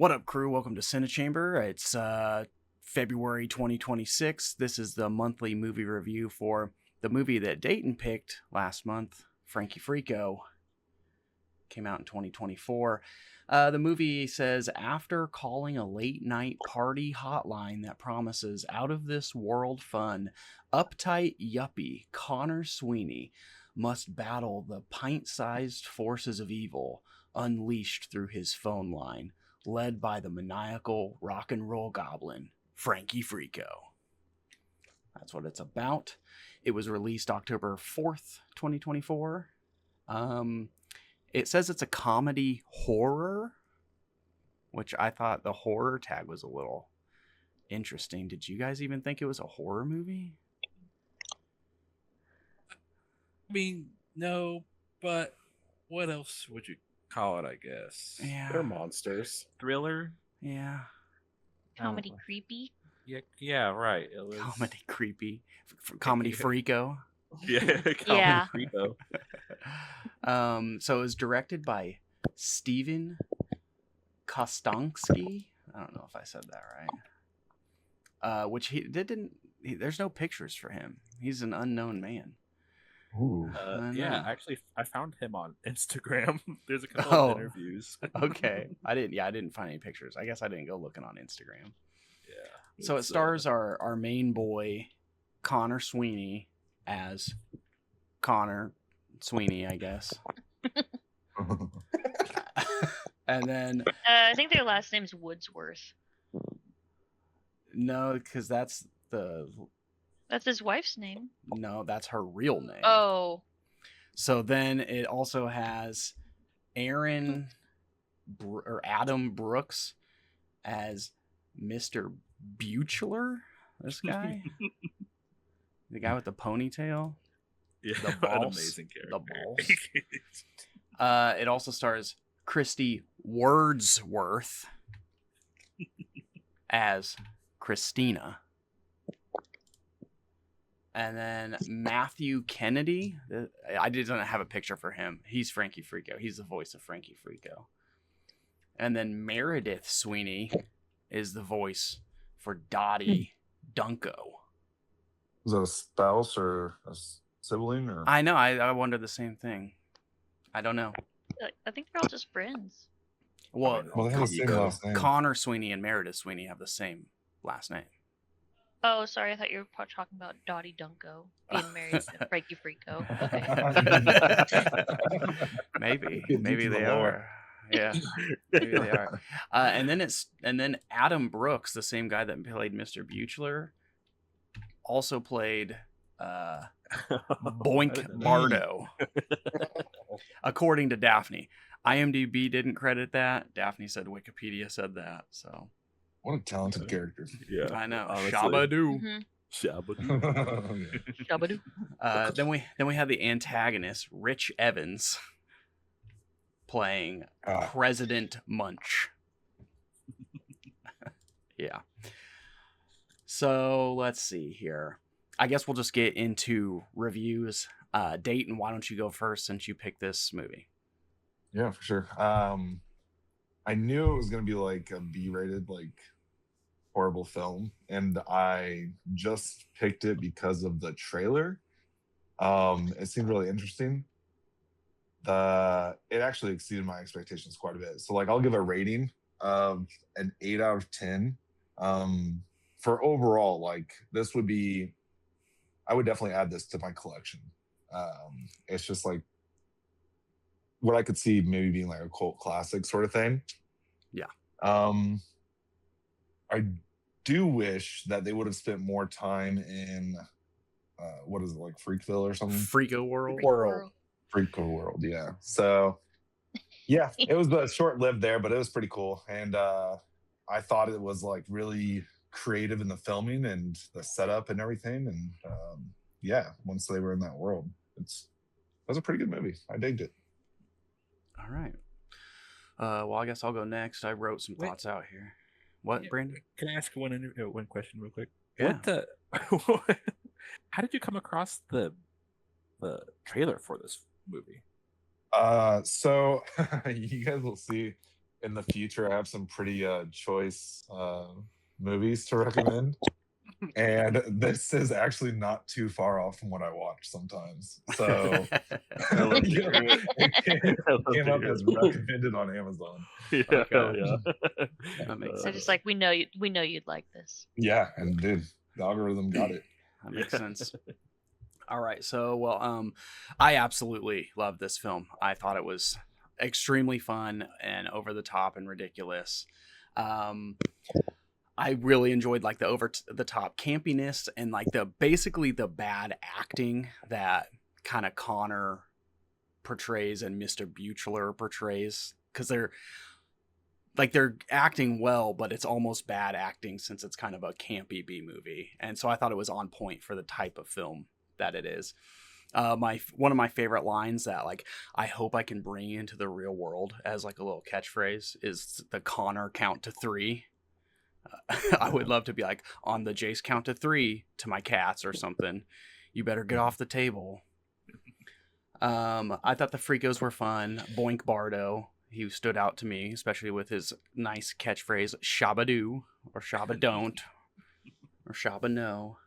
What up, crew? Welcome to CineChamber. It's February 2026. This is the monthly movie review for the movie that Dayton picked last month, Frankie Freako. Came out in 2024. The movie says, after calling a late-night party hotline that promises out-of-this-world fun, uptight yuppie Connor Sweeney must battle the pint-sized forces of evil unleashed through his phone line, led by the maniacal rock and roll goblin, Frankie Freako. That's what it's about. It was released October 4th, 2024. It says it's a comedy horror, which I thought the horror tag was a little interesting. Did you guys even think it was a horror movie? I mean, no, but what else would you call it, I guess? Yeah. They're monsters. Thriller? Yeah. Comedy creepy? Yeah, right. It was... Comedy creepy. Comedy freako. Yeah, Yeah. Freako. So it was directed by Steven Kostanski. I don't know if I said that right. Which there's no pictures for him. He's an unknown man. Ooh. Yeah, actually, I found him on Instagram. There's a couple of interviews. Okay. I didn't find any pictures. I guess I didn't go looking on Instagram. Yeah. So it stars our main boy, Connor Sweeney, as Connor Sweeney, I guess. And then I think their last name's Woodsworth. no, because that's his wife's name. No, that's her real name. Oh. So then it also has Adam Brooks as Mr. Buchler. This guy, the guy with the ponytail. Yeah, The an balls. amazing character. The balls. It also stars Christy Wordsworth as Christina. And then Matthew Kennedy. I didn't have a picture for him. He's Frankie Freako. He's the voice of Frankie Freako. And then Meredith Sweeney is the voice for Dottie Dunko. Is that a spouse or a sibling? Or I know. I wonder the same thing. I don't know. I think they're all just friends. Well, they have the same last name. Connor Sweeney and Meredith Sweeney have the same last name. Oh, sorry. I thought you were talking about Dottie Dunko being married to Frankie Freako. Okay. Maybe they are. Yeah, maybe they are. And then Adam Brooks, the same guy that played Mr. Buchler, also played Boink Bardo. According to Daphne, IMDb didn't credit that. Daphne said Wikipedia said that. So What a talented character. Yeah, I know. honestly. Shabadoo. Mm-hmm. Shabadoo. Shabadoo. Then we have the antagonist, Rich Evans, playing President Munch. Yeah. So let's see here. I guess we'll just get into reviews. Dayton, why don't you go first since you picked this movie? Yeah, for sure. I knew it was going to be like a B-rated, like horrible film, and I just picked it because of the trailer. It seemed really interesting. It actually exceeded my expectations quite a bit. So like I'll give a rating of an 8 out of 10. For overall, like this would be, I would definitely add this to my collection. It's just like what I could see maybe being like a cult classic sort of thing. Yeah. I do wish that they would have spent more time in what is it, like Freakville or something? Freako World. Freako World, yeah. So yeah, it was short-lived there, but it was pretty cool. And I thought it was like really creative in the filming and the setup and everything. And yeah, once they were in that world, it was a pretty good movie. I digged it. All right. Well, I guess I'll go next. I wrote some thoughts out here. What, Brandon? Can I ask one question real quick? Yeah. How did you come across the trailer for this movie? So you guys will see in the future, I have some pretty choice movies to recommend. And this is actually not too far off from what I watch sometimes. So I love to you know, hear it. it I love came to up hear as it. recommended on Amazon. Yeah, Okay. hell yeah. That makes So sense. just like we know you'd like this. Yeah, and dude, the algorithm got it. That makes Yeah. sense. All right. So, well, I absolutely love this film. I thought it was extremely fun and over the top and ridiculous. I really enjoyed like the over the top campiness and like basically the bad acting that kind of Connor portrays and Mr. Buchler portrays, because they're acting well, but it's almost bad acting since it's kind of a campy B movie. And so I thought it was on point for the type of film that it is. One of my favorite lines that like I hope I can bring into the real world as like a little catchphrase is the Connor count to 3. I would love to be like, on the Jace count to 3 to my cats or something. You better get off the table. I thought the Freakos were fun. Boink Bardo, he stood out to me, especially with his nice catchphrase, Shabba-doo, or Shabba don't, or Shabba no.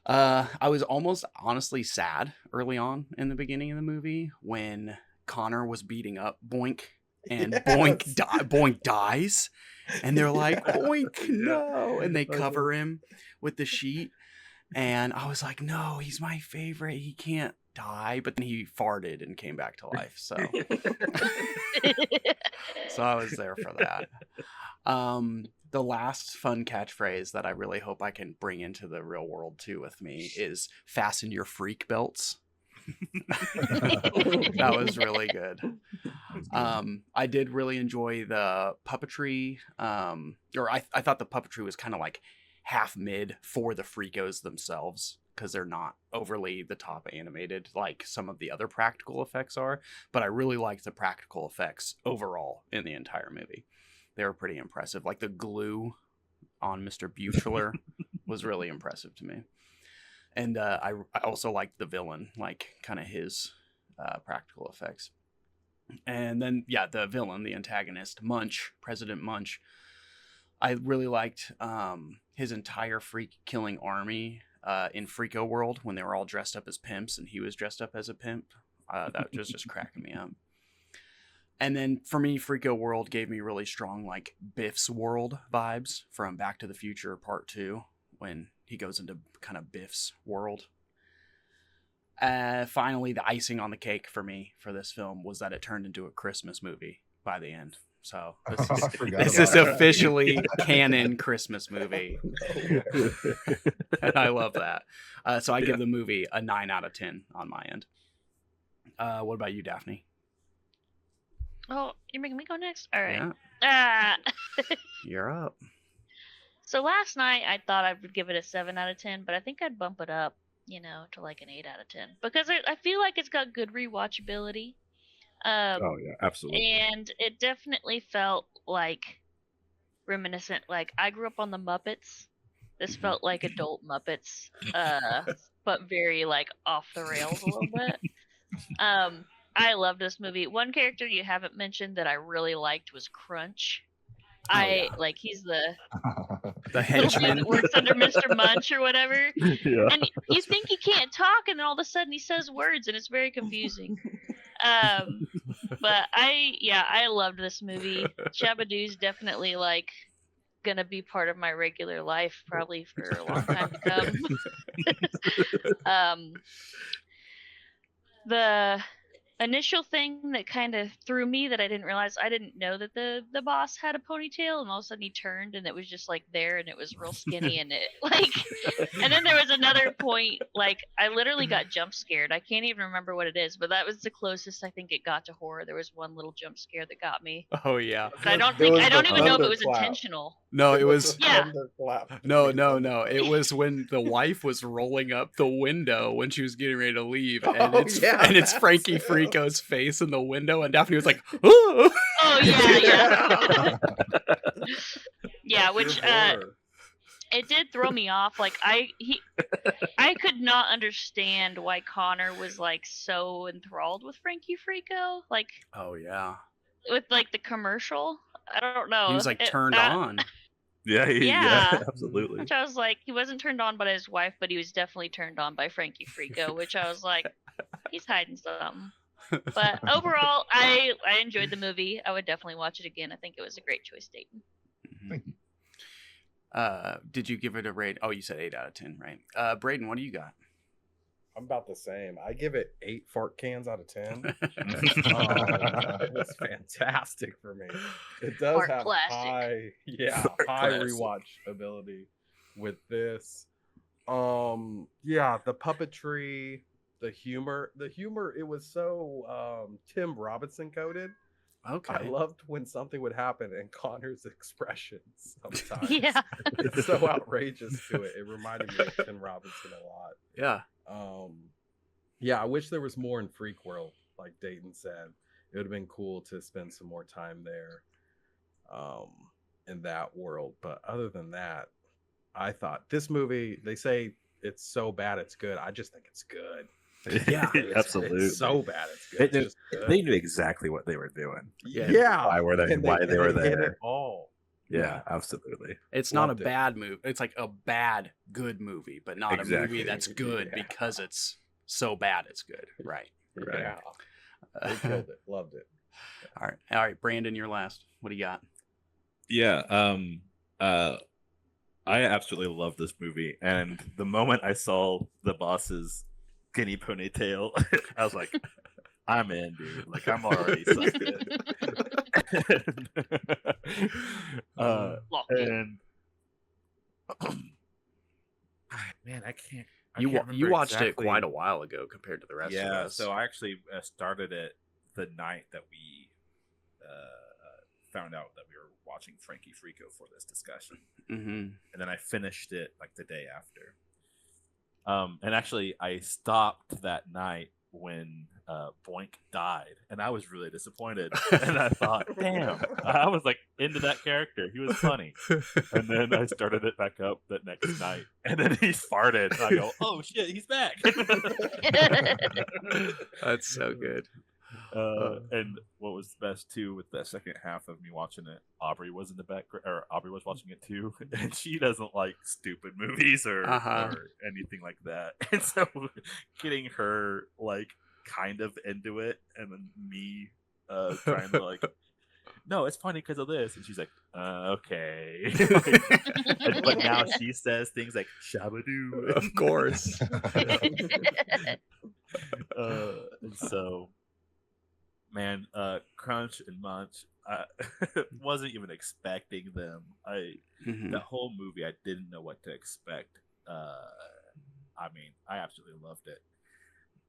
I was almost honestly sad early on in the beginning of the movie when Connor was beating up Boink, and Boink dies, and they're like, Boink, no, and they cover him with the sheet, and I was like, no, he's my favorite, he can't die, but then he farted and came back to life, so I was there for that. The last fun catchphrase that I really hope I can bring into the real world too with me is fasten your freak belts. That was really good. I did really enjoy the puppetry, or I thought the puppetry was kind of like half mid for the Freakos themselves, because they're not overly the top animated like some of the other practical effects are, but I really liked the practical effects overall in the entire movie. They were pretty impressive. Like the glue on Mr. Buchler was really impressive to me. And I also liked the villain, like kind of his practical effects. And then, yeah, the villain, the antagonist, Munch, President Munch. I really liked his entire freak killing army in Freako World when they were all dressed up as pimps and he was dressed up as a pimp. That was just cracking me up. And then for me, Freako World gave me really strong like Biff's world vibes from Back to the Future Part 2 when he goes into kind of Biff's world. Finally, the icing on the cake for me for this film was that it turned into a Christmas movie by the end. So this is officially canon Christmas movie. And I love that. So I give the movie a 9 out of 10 on my end. What about you, Daphne? Oh, you're making me go next? All right. Yeah. You're up. So last night I thought I would give it a 7 out of 10, but I think I'd bump it up, to like an 8 out of 10 because I feel like it's got good rewatchability. Oh yeah, absolutely. And it definitely felt like reminiscent. Like I grew up on the Muppets. This felt like adult Muppets, but very like off the rails a little bit. I love this movie. One character you haven't mentioned that I really liked was Crunch. He's the henchman that works under Mr. Munch or whatever. Yeah. And you think he can't talk, and then all of a sudden he says words, and it's very confusing. But I loved this movie. Shabba-doo's definitely like gonna be part of my regular life probably for a long time to come. The initial thing that kind of threw me that I didn't realize, I didn't know that the boss had a ponytail, and all of a sudden he turned and it was just like there and it was real skinny and it like and then there was another point like I literally got jump scared. I can't even remember what it is, but that was the closest I think it got to horror. There was one little jump scare that got me. Oh yeah. But I don't even know if it was intentional. No, it was No. It was when the wife was rolling up the window when she was getting ready to leave, and it's Frankie Freako's face in the window, and Daphne was like, "Oh, yeah." Yeah, which it did throw me off. Like I could not understand why Connor was like so enthralled with Frankie Freako. Like, oh yeah, with like the commercial. I don't know. He was like turned on. Yeah, Yeah. absolutely. Which I was like, he wasn't turned on by his wife, but he was definitely turned on by Frankie Freako, which I was like, he's hiding something. But overall, I enjoyed the movie. I would definitely watch it again. I think it was a great choice, Dayton. Thank you. Did you give it a rate? Oh, you said 8 out of 10, right? Braden, what do you got? I'm about the same. I give it 8 fart cans out of 10. It was fantastic for me. It does Fart have plastic. high Classic. rewatch ability with this. Yeah, the puppetry, the humor, it was so Tim Robinson coded. Okay. I loved when something would happen and Connor's expressions sometimes. Yeah. It's so outrageous to it. It reminded me of Tim Robinson a lot. Yeah. Yeah, I wish there was more in Freak World, like Dayton said. It would have been cool to spend some more time there, in that world. But other than that, I thought this movie, they say it's so bad it's good. I just think it's good. Yeah, It's so bad it's good. It's just good. They knew exactly what they were doing. Yeah. Why were they? And Why they were hit it there? all. Yeah, absolutely. It's not Loved a it. bad movie. It's like a bad, good movie, but not a Exactly. movie that's good Yeah. because it's so bad it's good. Right. Right. Yeah. They killed it. Loved it. All right, Brandon, you're last. What do you got? Yeah, I absolutely love this movie, and the moment I saw the boss's skinny ponytail, I was like, "I'm in, dude! Like, I'm already sucked in." Locked in. And man, I can't You remember watched it exactly. quite a while ago compared to the rest of Yeah, us. so I actually started it the night that we found out that we were watching Frankie Freako for this discussion, Mm-hmm. and then I finished it like the day after. And actually, I stopped that night when Boink died, and I was really disappointed. And I thought, damn, I was like into that character. He was funny. And then I started it back up that next night, and then he farted. And I go, oh shit, he's back. That's so good. And what was best too with the second half of me watching it, Aubrey was in the background, or Aubrey was watching it too, and she doesn't like stupid movies or anything like that. And so getting her like kind of into it, and then me trying to like, no, it's funny because of this, and she's like, okay. But now she says things like shabadoo, Of course. and so. Man, Crunch and Munch, I wasn't even expecting them. Mhm. The whole movie, I didn't know what to expect. I mean, I absolutely loved it.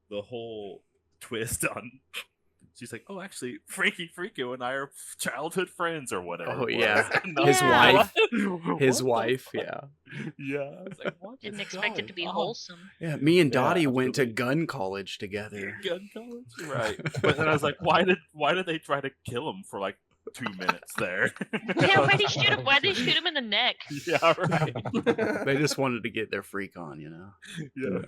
The whole twist on, she's like, oh, actually, Frankie Freako and I are childhood friends or whatever. Oh, it was. yeah. And I His was wife. like, His what the wife, fuck? yeah. Yeah. I was like, what Didn't is expect it to be going on? wholesome. Yeah, me and Yeah, Dottie went to absolutely. gun college together. Gun college, right? But then I was like, why did they try to kill him for like 2 minutes there? Yeah, why'd he shoot him? Why'd they shoot him in the neck? Yeah, right. They just wanted to get their freak on, you know? Yeah.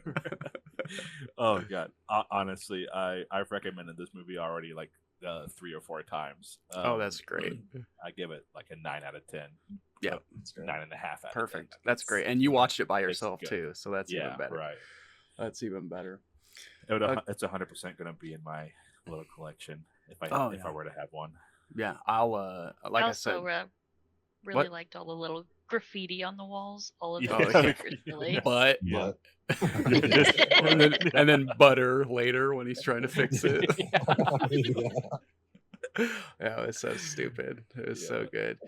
Oh god. Honestly, I've recommended this movie already like 3 or 4 times. Oh, that's great. I give it like a 9 out of 10. Yeah. That's great. 9.5 out of 10. Perfect. That's great. And you watched it by it's yourself, good. too, so that's Yeah, even better. right. That's even better. It's 100% going to be in my little collection if I were to have one. Yeah, I'll, like I also, said, really What? liked all the little graffiti on the walls. All of Yeah. the stickers, really. but, Yeah. and then butter later when he's trying to fix it. Yeah, it's so stupid. It was so good.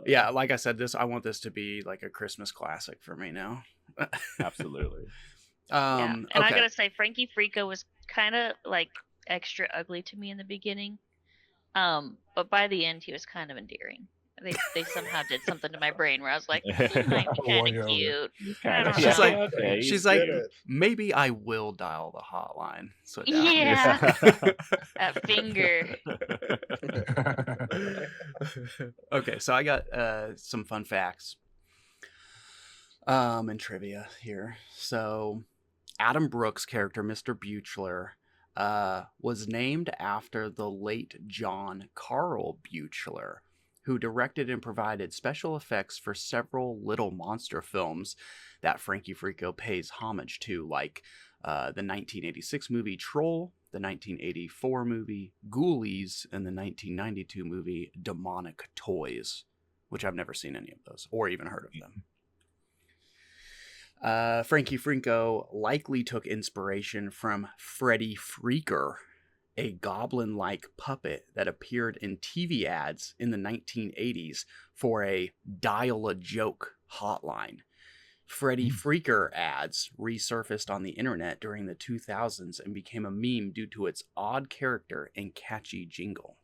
Yeah, like I said, I want this to be like a Christmas classic for me now. Absolutely. Yeah. And I okay. gotta say, Frankie Freako was kind of like extra ugly to me in the beginning. But by the end, he was kind of endearing. They somehow did something to my brain where I was like, he might be kind of cute. I don't She's know. like, okay, she's he's like, good. maybe I will dial the hotline. So Yeah. That finger. Okay, so I got some fun facts and trivia here. So Adam Brooks' character, Mr. Buechler, was named after the late John Carl Buechler, who directed and provided special effects for several Little Monster films that Frankie Freako pays homage to, like the 1986 movie Troll, the 1984 movie Ghoulies, and the 1992 movie Demonic Toys, which I've never seen any of those or even heard of them. Frankie Freako likely took inspiration from Freddie Freaker, a goblin-like puppet that appeared in TV ads in the 1980s for a dial-a-joke hotline. Freddie Freaker ads resurfaced on the internet during the 2000s and became a meme due to its odd character and catchy jingle.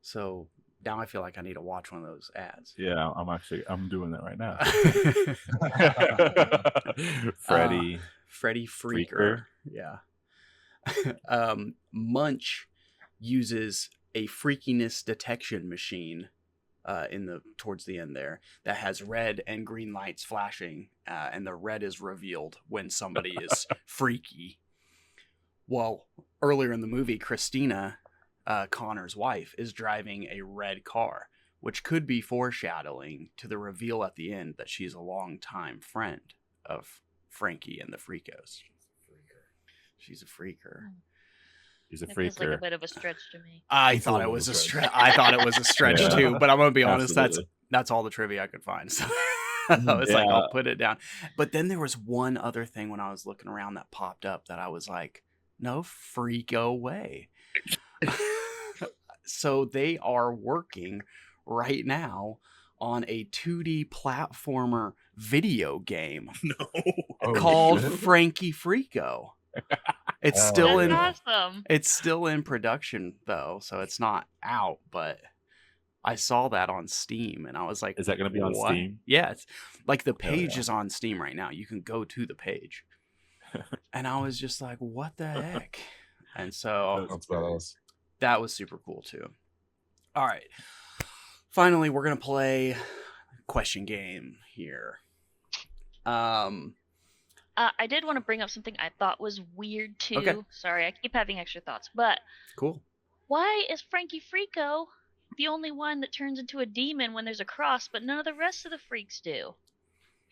So now I feel like I need to watch one of those ads. Yeah, I'm doing that right now. Freddie Freaker. Yeah. Munch uses a freakiness detection machine towards the end there that has red and green lights flashing, and the red is revealed when somebody is freaky. Well, earlier in the movie, Christina, Connor's wife, is driving a red car, which could be foreshadowing to the reveal at the end that she's a longtime friend of Frankie and the Freakos. She's a freaker. He's a It feels like a freaker. bit of a stretch to me. I It's a thought it little was a stretch. stretch. I thought it was a stretch Yeah. too, but I'm gonna be honest. Absolutely. That's all the trivia I could find. So I was like, Yeah. I'll put it down. But then there was one other thing when I was looking around that popped up that I was like, no freako way. So they are working right now on a 2D platformer video game No. Oh, called shit. Frankie Freako. It's Oh, still in That's awesome. it's still in production though, so it's not out, but I saw that on Steam and I was like, Is that going to be on "What?" Steam? Yeah, it's like the Hell page yeah. is on Steam right now. You can go to the page. And I was just like, what the heck? And so That's badass. that was super cool too. All right. Finally, we're going to play question game here. I did want to bring up something I thought was weird too. Okay. Sorry, I keep having extra thoughts. But Cool. why is Frankie Freako the only one that turns into a demon when there's a cross, but none of the rest of the freaks do?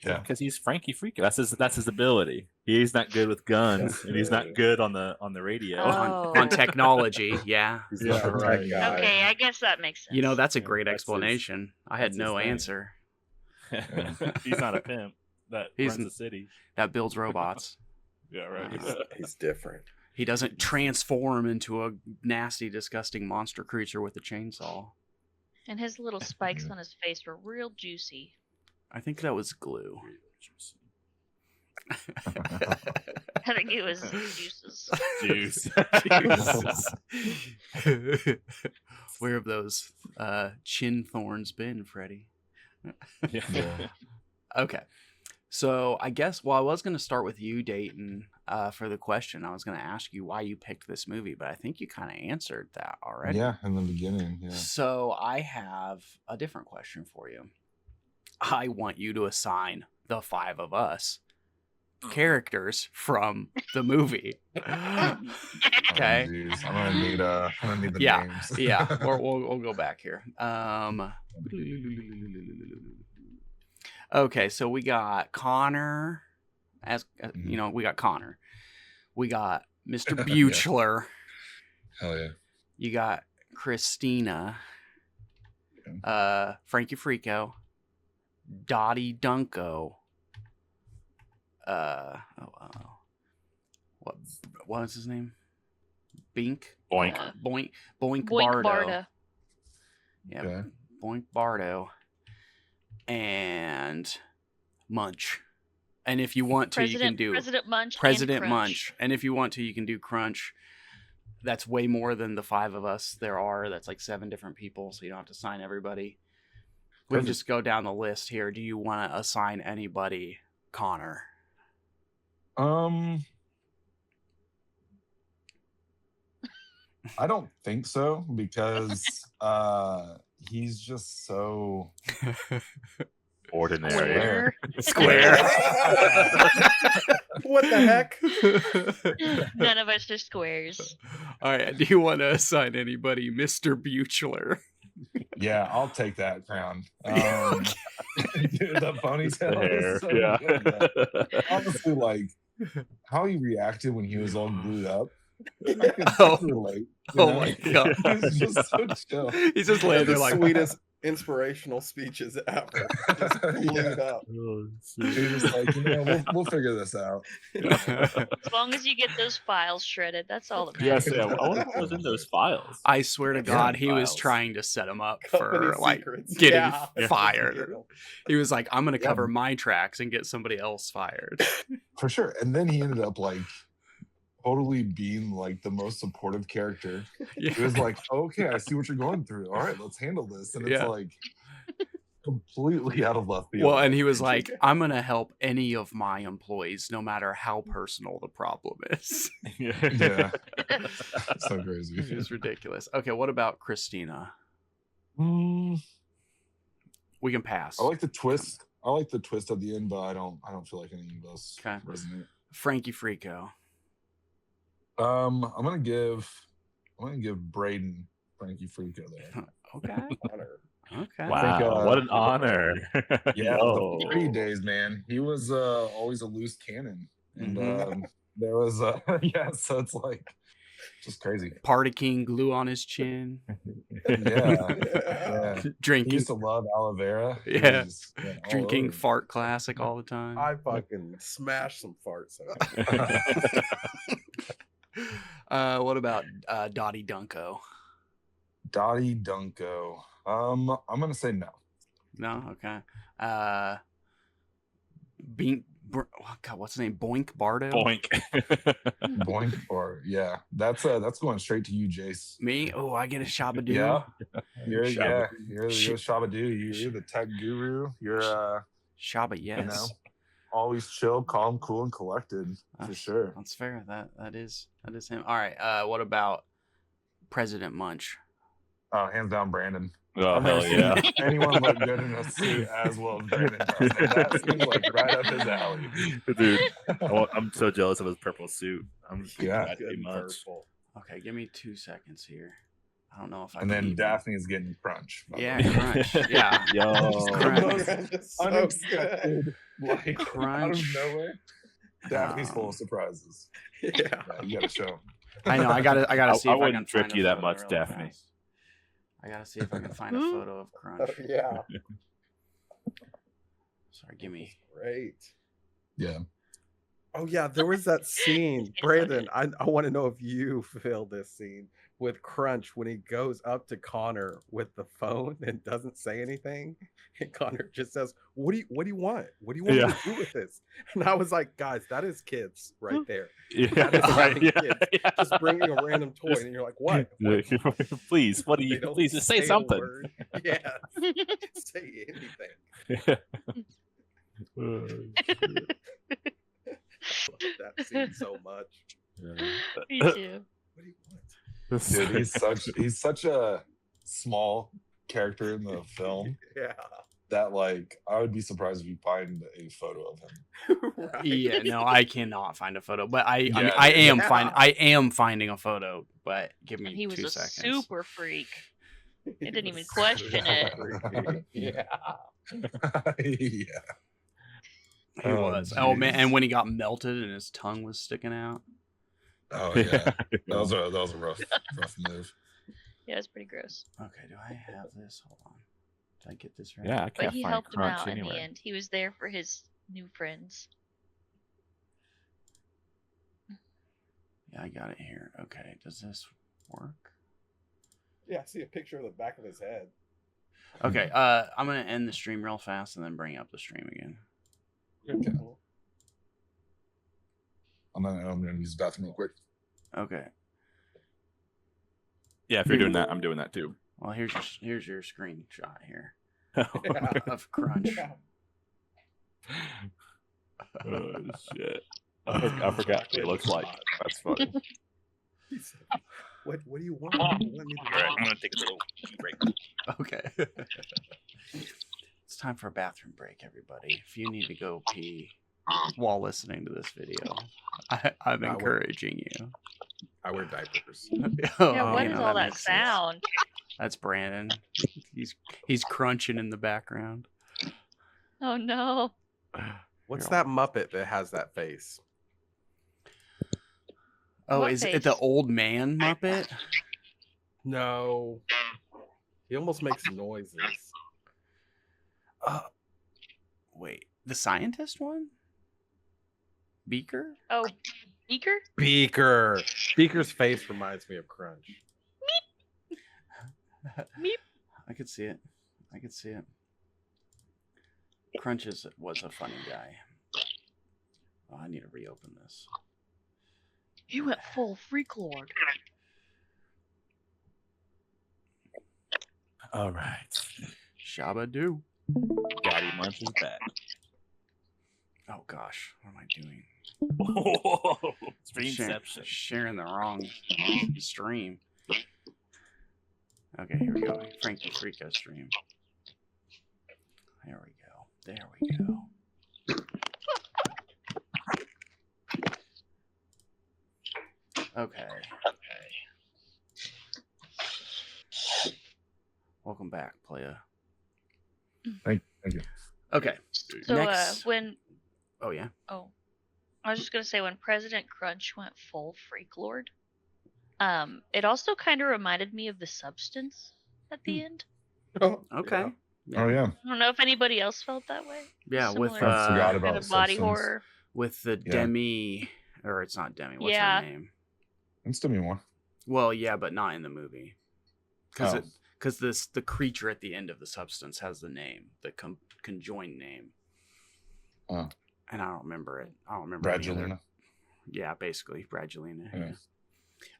Yeah. Because he's Frankie Freako. That's his ability. He's not good with guns, and he's not good on the radio. Oh. On technology, yeah. He's Yeah, not the right. tech guy. Okay, I guess that makes sense. You know, that's a Yeah, great that's his- explanation. I had that's no his thing. answer. He's not a pimp that He's runs n- the city. That builds robots. Yeah, right. He's different. He doesn't transform into a nasty, disgusting monster creature with a chainsaw. And his little spikes on his face were real juicy. I think that was glue. I think it was juices. Juice. Where have those chin thorns been, Freddy? Yeah. Okay. So I guess, well, I was going to start with you, Dayton, for the question. I was going to ask you why you picked this movie, but I think you kind of answered that already. Yeah, in the beginning. Yeah. So I have a different question for you. I want you to assign the five of us characters from the movie. Okay. Oh, geez. I'm gonna need the Yeah, names. Yeah, we'll go back here. Okay, so we got Connor. You know, we got Connor. We got Mr. Buechler. Hell yeah. You got Christina. Frankie Freako. Dottie Dunko. What was his name? Bink? Boink. Boink Boink Bardo. Barda. Yeah, Okay. Boink Bardo. And Munch. And if you want to, you can do President Munch. and President Crunch. Munch. And if you want to, you can do Crunch. That's way more than the five of us there are. That's like 7 different people, so you don't have to sign everybody. We can Perfect. just go down the list here. Do you want to assign anybody Connor? I don't think so because he's just so Ordinary. Square. What the heck? None of us are squares. All right. Do you want to assign anybody Mr. Buchler? Yeah, I'll take that crown. Okay. Dude, the ponytail Hair. is so Yeah. good. Man. Honestly, like how he reacted when he was all glued up. I could Oh. relate. Oh my God. He was just so chill. He's just laying there like, sweetest inspirational speeches ever. Just glued Yeah. up. He was just like, we'll figure this out. As long as you get those files shredded, that's all that Yes, matters. yeah. I wonder what was in those files. I swear to God, he was Files. trying to set him up Company for like secrets. getting Yeah. fired. He was like, I'm going to Yeah. cover my tracks and get somebody else fired. For sure. And then he ended up like totally being like the most supportive character. Yeah. It was like, okay, I see what you're going through. All right, let's handle this. And it's Yeah. like completely out of left field. Well, and he was like, I'm going to help any of my employees, no matter how personal the problem is. Yeah. So It crazy. was ridiculous. Okay, what about Christina? Mm, We can pass. I like the twist. I like the twist at the end, but I don't feel like any of those Okay. resonate. Frankie Freako. I'm gonna give Braden Frankie Freako there. Okay. Honor. Okay. Wow, what an honor. Yeah, Yo. the 3 days, man. He was always a loose cannon. And Mhm. there was yeah, so it's like just crazy. Party King glue on his chin. Yeah. He Drinking used to love aloe vera. He Yeah. was just, all drinking over. fart classic all the time. I fucking smashed some farts. What about Dottie Dunko? Dottie Dunko. I'm gonna say no. No, okay. God, what's his name? Boink Bardo. Boink. Boink or yeah. That's going straight to you, Jace. Me? Oh, I get a Shabadoo. Yeah. You're Shabba. you're Shabadoo. You're the tech guru. You're Shaba, yes. always chill, calm, cool, and collected for sure. That's fair. That is him. All right. What about President Munch? Hands down, Brandon. Oh, I've never hell seen yeah. anyone look good in a suit as well as Brandon does. And that seems like right up his alley. Dude, I'm so jealous of his purple suit. I'm Yeah. that Good much. purple. Okay, give me 2 seconds here. I don't know if I And can then even- Daphne's getting crunch. by the Yeah, way. crunch. Yeah. Yo. Crunch. It's so Unexpected, like out of Crunch. nowhere. Daphne's full of surprises. good. Yeah. Yeah, you gotta show. I know. I gotta see I if I can wouldn't trick find a you that photo much, real Daphne. fast. I gotta see if I can find a photo of Crunch. Yeah. Sorry, give me. Great. Yeah. Oh yeah, there was that scene, Brandon. I want to know if you feel this scene with Crunch when he goes up to Connor with the phone and doesn't say anything, and Connor just says, "What do you want? What do you want me Yeah. to do with this?" And I was like, "Guys, that is kids right there. Yeah, That is right, having yeah, kids. yeah. Just bringing a random toy, and you're like, "What? Like, please, what do They you? don't Please just say a something. word. Yeah, say anything." I love that scene so much. Me too. What do you want? Dude, he's such a small character in the film Yeah. that like I would be surprised if you find a photo of him. Right. Yeah, no, I cannot find a photo, but I mean, Yeah, I am yeah. I am finding a photo, but give me And he was 2 a seconds. super freak. He didn't even question it. Yeah. Yeah. He Oh, was. Oh man, jeez. and when he got melted and his tongue was sticking out. Oh yeah. That was a rough move. Yeah, it's pretty gross. Okay, do I have this? Hold on. Did I get this right? Yeah, I But can't he find helped him Crunch out in anywhere. the end. He was there for his new friends. Yeah, I got it here. Okay, does this work? Yeah, I see a picture of the back of his head. Okay, I'm gonna end the stream real fast and then bring up the stream again. Okay. I'm gonna use the bathroom real quick. Okay. Yeah, if you're doing that, I'm doing that too. Well, here's your screenshot here Yeah. of Crunch. Yeah. Oh shit! I forgot what it looks like. That's funny. He said, what do you want? What do you want me to do?" I'm gonna take a little pee break. Okay. Let's time for a bathroom break, everybody. If you need to go pee while listening to this video, I'm encouraging you. I wear diapers. Yeah, what is all that makes sense. sound? That's Brandon. He's crunching in the background. Oh no. What's that Muppet that has that face? Oh, What is it face? the old man Muppet? No. He almost makes noises. Wait, the scientist one? Beaker? Oh, Beaker? Beaker. Beaker's face reminds me of Crunch. Meep. I could see it. Crunches was a funny guy. Oh, I need to reopen this. He went full freak lord. All right. Shabba do. Daddy Munch is back. Oh gosh, what am I doing? Streamception. Sharing the wrong stream. Okay, here we go. Frankie Freako stream. There we go. Okay. Welcome back, playa. Thank you. Okay. So Next. oh, I was just gonna say when President Crunch went full freak lord, it also kind of reminded me of The Substance at the end. Oh, Okay. Oh yeah. I don't know if anybody else felt that way. Yeah, with Similar I forgot kind about of body Substance. horror. with the Yeah. Demi, or it's not Demi. What's Yeah. her name? It's Demi Moore. Well, yeah, but not in the movie. Because Oh. the creature at the end of The Substance has the name, the conjoined name. Oh. And I don't remember it. I don't remember any other- Bradgelina. Yeah, basically Bradgelina. Yeah.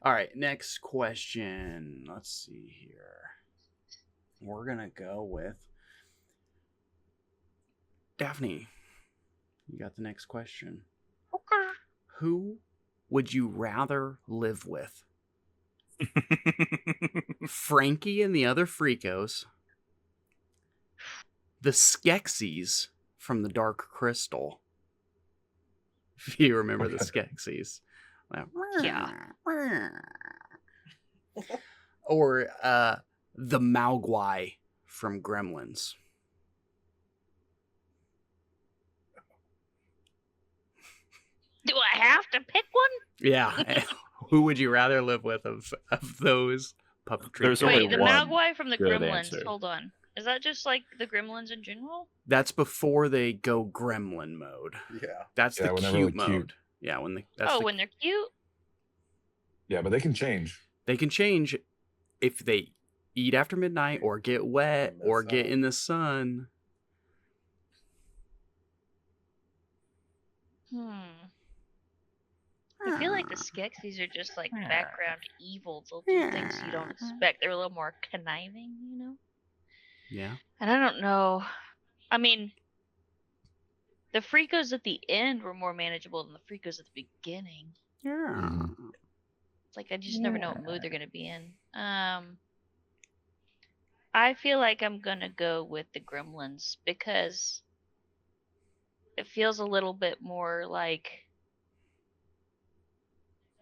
All right, next question. Let's see here. We're gonna go with Daphne. You got the next question. Okay. Who would you rather live with? Frankie and the other Freakos, the Skeksis from the Dark Crystal. If you remember the Skeksis. Yeah. Or the Mogwai from Gremlins. Do I have to pick one? Yeah. Who would you rather live with of those puppetry? There's only Wait, the one Mogwai from the good Gremlins. answer. Hold on. Is that just like the Gremlins in general? That's before they go gremlin mode. Yeah. That's Yeah, the when they're cute really mode. cute. Yeah, when When they're cute? Yeah, but they can change. they can change if they eat after midnight or get wet In the or get sun. in the sun. I feel like the Skeksis are just like background evils. They'll do things you don't expect. They're a little more conniving, you know? Yeah. And I don't know. I mean, the Freakos at the end were more manageable than the Freakos at the beginning. Yeah. It's like I just never know what mood they're gonna be in. I feel like I'm gonna go with the Gremlins because it feels a little bit more like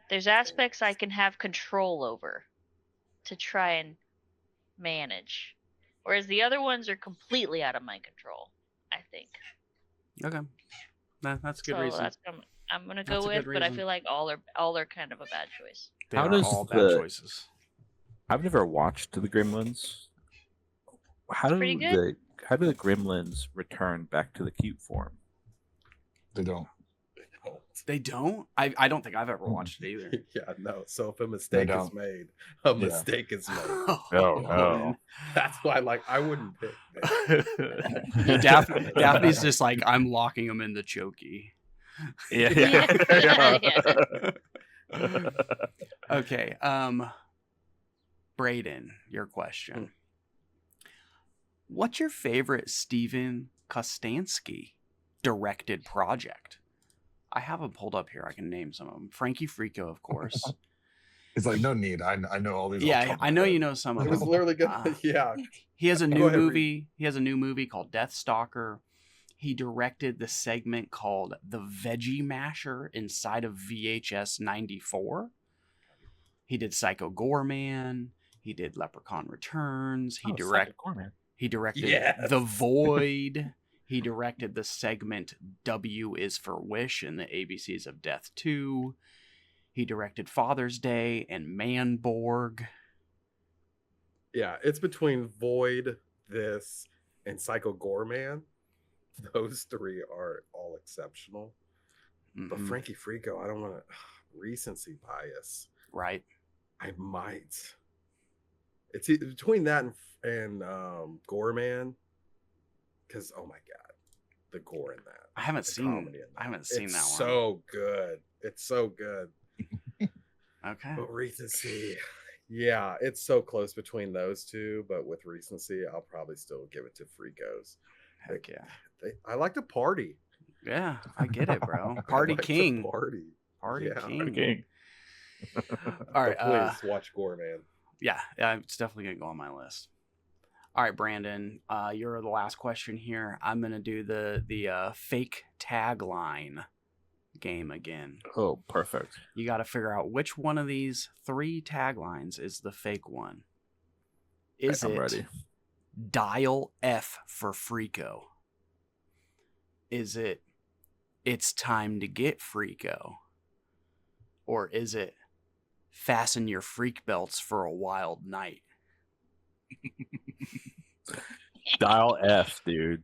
there's aspects I can have control over to try and manage, whereas the other ones are completely out of my control. I think. Okay. That's a good So reason. that's what I'm gonna That's go a good with, but I reason. feel like all are kind of a bad choice. They How are does all bad the- choices. I've never watched the Gremlins. How pretty do good. the Gremlins return back to the cute form? They don't. They don't? I don't think I've ever watched it either. Yeah, no. So if a mistake is don't. made, a Yeah. mistake is made. Oh, no. That's why, like, I wouldn't pick that. Daphne's just like, I'm locking him in the chokey. Yeah. Okay. Braden, your question. What's your favorite Steven Kostansky directed project? I have them pulled up here. I can name some of them. Frankie Freako, of course. He's like, no need. I know all these. off the Yeah, top of I my know head. you know some of It was them. literally good. Yeah. He has a Go new ahead, Reed. movie. He has a new movie called Death Stalker. He directed the segment called The Veggie Masher inside of VHS 94. He did Psycho Goreman. He did Leprechaun Returns. He directed Yes. The Void. He directed the segment W is for Wish in the ABCs of Death 2. He directed Father's Day and Manborg. Yeah, it's between Void, this, and Psycho Goreman. Those three are all exceptional. But Mhm. Frankie Freako, I don't want to recency bias. Right. I might. It's between that and Goreman, because oh my god, the gore in that. I haven't the seen comedy in that. I haven't seen It's that one. so good. It's so good. Okay. But recency, yeah, it's so close between those two. But with recency, I'll probably still give it to Freakos. Heck yeah. I like to party. Yeah, I get it, bro. I Party like to king. party. Party Yeah. king. King. All right. But please watch Goreman. Yeah, it's definitely gonna go on my list. All right, Brandon, you're the last question here. I'm gonna do the fake tagline game again. Oh, perfect. You got to figure out which one of these 3 taglines is the fake one. Is I'm it ready. Dial F for Freako? Is it It's time to get Freako? Or is it Fasten your freak belts for a wild night? Dial F, dude.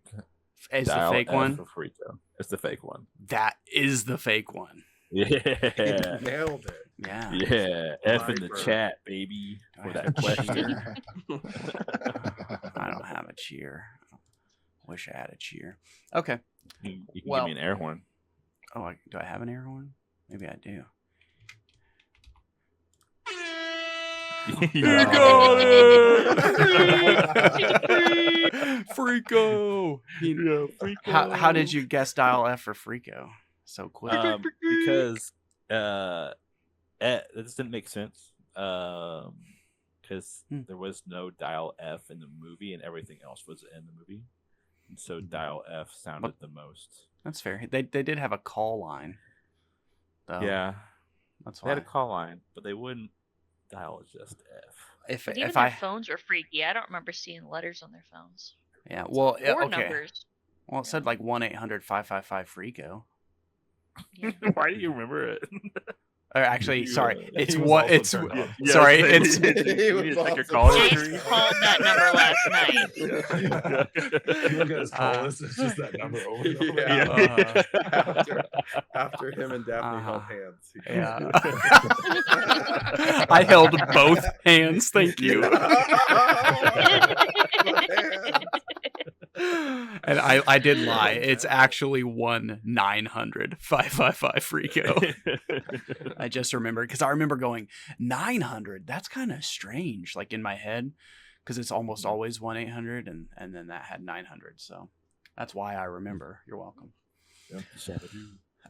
Is Dial the fake F one? for Freako. It's the fake one. That is the fake one. Yeah. Nailed it. Yeah. Yeah. F in the Sniper. chat, baby. Do I For have that a question. cheer? I don't have a cheer. Wish I had a cheer. Okay. You can Well- give me an air horn. Oh, do I have an air horn? Maybe I do. You got it! Freako. How did you guess Dial F for Freako so quick? Because this didn't make sense. Because there was no Dial F in the movie, and everything else was in the movie, and so Dial F sounded the most. That's fair. They did have a call line. Though. Yeah, That's they why. had a call line, but they wouldn't dial just F. But even If their I phones were freaky. I don't remember seeing letters on their phones. yeah, well, Or okay. numbers. Well, it said like 1-800-555-FREAKO. Yeah. Why do you remember it? Or actually, sorry, He it's was what also it's. turned on. Sorry, it's. He was It's like a awesome. call James history. called that number last night. You look at his call list, it's just that number over and over. Yeah. Uh, After him and Daphne held Uh-huh. hands. he Yeah. goes, I held both hands. Thank you. And I did lie. It's actually 1-900-555-FREAKO. I just remembered because I remember going 900. That's kind of strange, like in my head, because it's almost always 1-800, and then that had 900. So that's why I remember. You're welcome.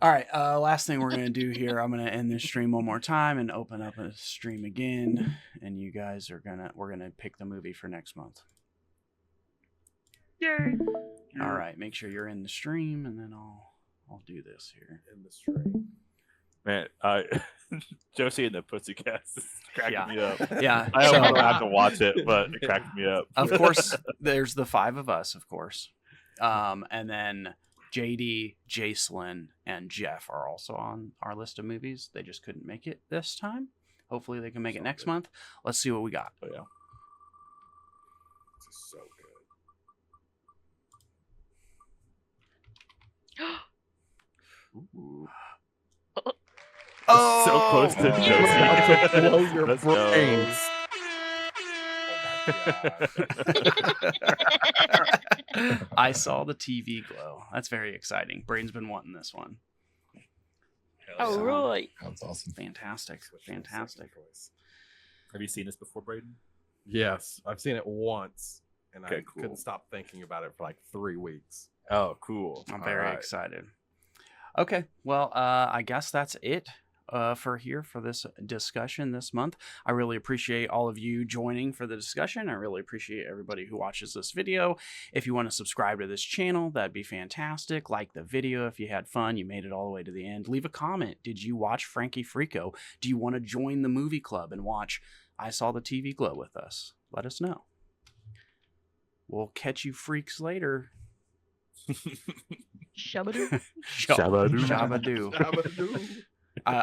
All right. Last thing we're gonna do here. I'm gonna end this stream one more time and open up a stream again, and you guys we're gonna pick the movie for next month. Yay. All right. Make sure you're in the stream, and then I'll do this here. in the stream. Man, Josie and the Pussycats is cracking me up. Yeah. I so- don't have to watch it, but it cracked me up. Of course, there's the 5 of us, of course. And then JD, Jacelyn, and Jeff are also on our list of movies. They just couldn't make it this time. Hopefully they can make it next month. Let's see what we got. But yeah. This is so good. Ooh. Oh! So close to Yeah! Josie. Blow your Let's go. brains. I saw the TV glow. That's very exciting. Brain's been wanting this one. Oh, right. That's awesome. Fantastic. Switch to my second Fantastic. choice. Have you seen this before, Braden? Yes, I've seen it once, and Okay, I cool. couldn't stop thinking about it for like 3 weeks. Oh, cool. I'm All very right. excited. Okay, well, I guess that's it. for this discussion this month. I really appreciate all of you joining for the discussion. I really appreciate everybody who watches this video. If you want to subscribe to this channel, that'd be fantastic. Like the video if you had fun, you made it all the way to the end. Leave a comment. Did you watch Frankie Freako? Do you want to join the movie club and watch I Saw the TV Glow with us? Let us know. We'll catch you freaks later. Shabadoo. Shabadoo. Shabadoo.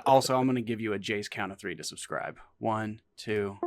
Also, I'm going to give you a Jay's count of 3 to subscribe. 1, 2.